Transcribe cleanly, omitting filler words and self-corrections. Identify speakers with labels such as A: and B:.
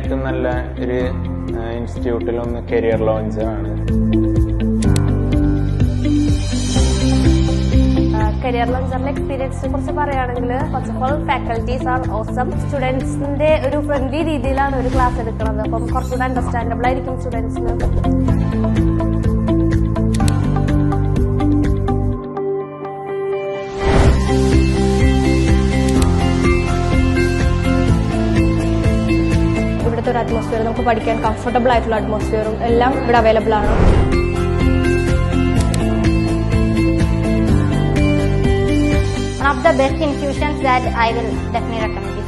A: ഏറ്റവും നല്ല ഒരു ഇൻസ്റ്റിറ്റ്യൂട്ടിലൊന്ന് കരിയർ ലോഞ്ച് ആണ്.
B: കരിയർ ലോഞ്ചറിലെ എക്സ്പീരിയൻസിനെ കുറിച്ച് പറയുകയാണെങ്കിൽ first of all faculties are awesome. സ്റ്റുഡൻസിന്റെ ഒരു ഫ്രണ്ട്ലി രീതിയിലാണ് ഒരു ക്ലാസ് എടുക്കുന്നത്. അപ്പം കുറച്ചുകൂടെ അണ്ടർസ്റ്റാൻഡബിൾ ആയിരിക്കും സ്റ്റുഡൻസിന്. ഇവിടുത്തെ ഒരു അറ്റ്മോസ്ഫിയർ, നമുക്ക് പഠിക്കാൻ കംഫർട്ടബിൾ ആയിട്ടുള്ള അറ്റ്മോസ്ഫിയറും എല്ലാം ഇവിടെ അവൈലബിൾ ആണ്.
C: One of the best institutions that I will definitely recommend.